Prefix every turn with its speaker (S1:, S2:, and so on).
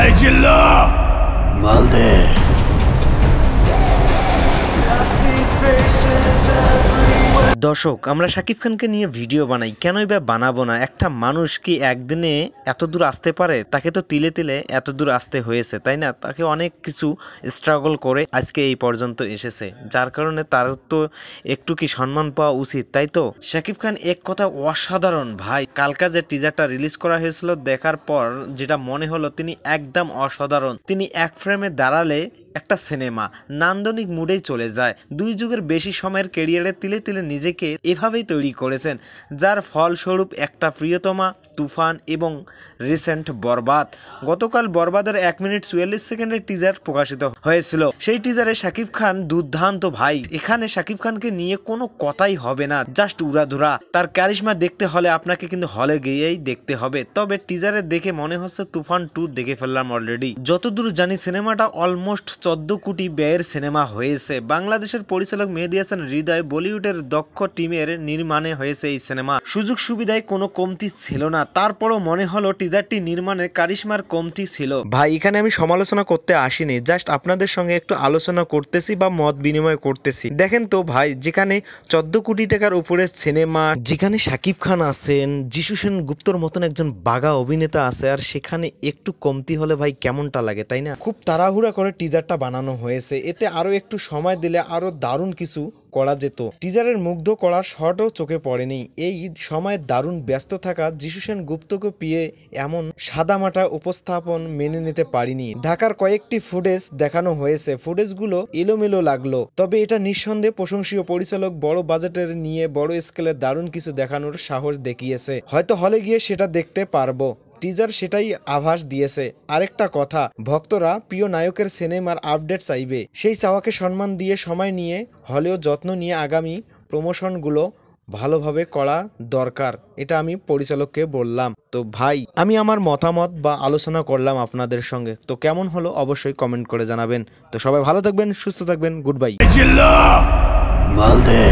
S1: এই চিল্লা মাল দে।
S2: দর্শক, আমরা শাকিব খানকে নিয়ে ভিডিও বানাই, কেনই বা বানাবো না? একটা মানুষ কি একদিনে এত দূর আসতে পারে? তাকে তো তিলে তিলে এত দূর আসতে হয়েছে, তাই না? তাকে অনেক কিছু স্ট্রাগল করে আজকে এই পর্যন্ত এসেছে, যার কারণে তার তো একটু কি সম্মান পাওয়া উচিত, তাই তো? শাকিব খান এক কথা অসাধারণ ভাই। কালকা যে টিজারটা রিলিজ করা হয়েছিল, দেখার পর যেটা মনে হলো তিনি একদম অসাধারণ। তিনি এক ফ্রেমে দাঁড়ালে একটা সিনেমা নান্দনিক মুডেই চলে যায়। 2 যুগের বেশি সময়ের ক্যারিয়ারে তিলে তিলে নিজেকে এভাবেই তৈরি করেছেন, যার ফলস্বরূপ একটা প্রিয়তমা, তুফান এবং রিসেন্ট বরবাদ। গতকাল বরবাদের 1 মিনিট 44 সেকেন্ডের টিজার প্রকাশিত হয়েছিল। সেই টিজারে শাকিব খান দুর্দান্ত ভাই। এখানে শাকিব খানকে নিয়ে কোনো কথাই হবে না, জাস্ট উড়াধুরা। তার ক্যারিশমা দেখতে হলে আপনাকে কিন্তু হলে গিয়েই দেখতে হবে। তবে টিজারে দেখে মনে হচ্ছে তুফান 2 দেখে ফেললাম অলরেডি। যতদূর জানি সিনেমাটা অলমোস্ট 14 কোটি ব্যয়ের সিনেমা হয়েছে। বাংলাদেশের পরিচালক মেহেদী হাসান হৃদয়, বলিউডের দক্ষ টিমের নির্মাণে হয়েছে এই সিনেমা। সুযোগ সুবিধায় কোনো কমতি ছিল না, তারপরও মনে হলো টিজারটি নির্মাণের কারিশমার কমতি ছিল। ভাই, এখানে আমি সমালোচনা করতে আসিনি, জাস্ট আপনাদের সঙ্গে একটু আলোচনা করতেছি বা মত বিনিময় করতেছি। দেখেন তো ভাই, যেখানে 14 কোটি টাকার উপরে সিনেমা, যেখানে শাকিব খান আছেন, যিশু সেনগুপ্তর মতন একজন বাঘা অভিনেতা আছে, আর সেখানে একটু কমতি হলে ভাই কেমনটা লাগে, তাই না? খুব তাড়াহুড়া করে টিজারটা বানানো হয়েছে। এতে আরো একটু সময় দিলে আরো দারুণ কিছু করা যেত। টিজারের মুগ্ধ করা শটও চোখে পড়েনি। এই সময় দারুণ ব্যস্ত থাকা যিশু সেনগুপ্তকে পেয়ে এমন সাদামাটা উপস্থাপন মেনে নিতে পারিনি। ঢাকার কয়েকটি ফুটেজ দেখানো হয়েছে, ফুটেজগুলো এলোমেলো লাগলো, তবে এটা নিঃসন্দেহে প্রশংসনীয়। পরিচালক বড় বাজেটের নিয়ে বড় স্কেলে দারুণ কিছু দেখানোর সাহস দেখিয়েছে। হয়তো হলে গিয়ে সেটা দেখতে পারবো। টিজার সেটাই আভাস দিয়েছে। আরেকটা কথা, ভক্তরা প্রিয় নায়কের সিনেমার আপডেট চাইবে। সেই চাওয়াকে সম্মান দিয়ে সময় নিয়ে হলেও যত্ন নিয়ে আগামী প্রমোশনগুলো ভালোভাবে করা দরকার, এটা আমি পরিচালককে বললাম। তো ভাই, আমি আমার মতামত বা আলোচনা করলাম আপনাদের সঙ্গে। তো কেমন হলো অবশ্যই কমেন্ট করে জানাবেন। তো সবাই ভালো থাকবেন, সুস্থ থাকবেন, গুড বাই।
S1: এই চিল্লা মাল দে।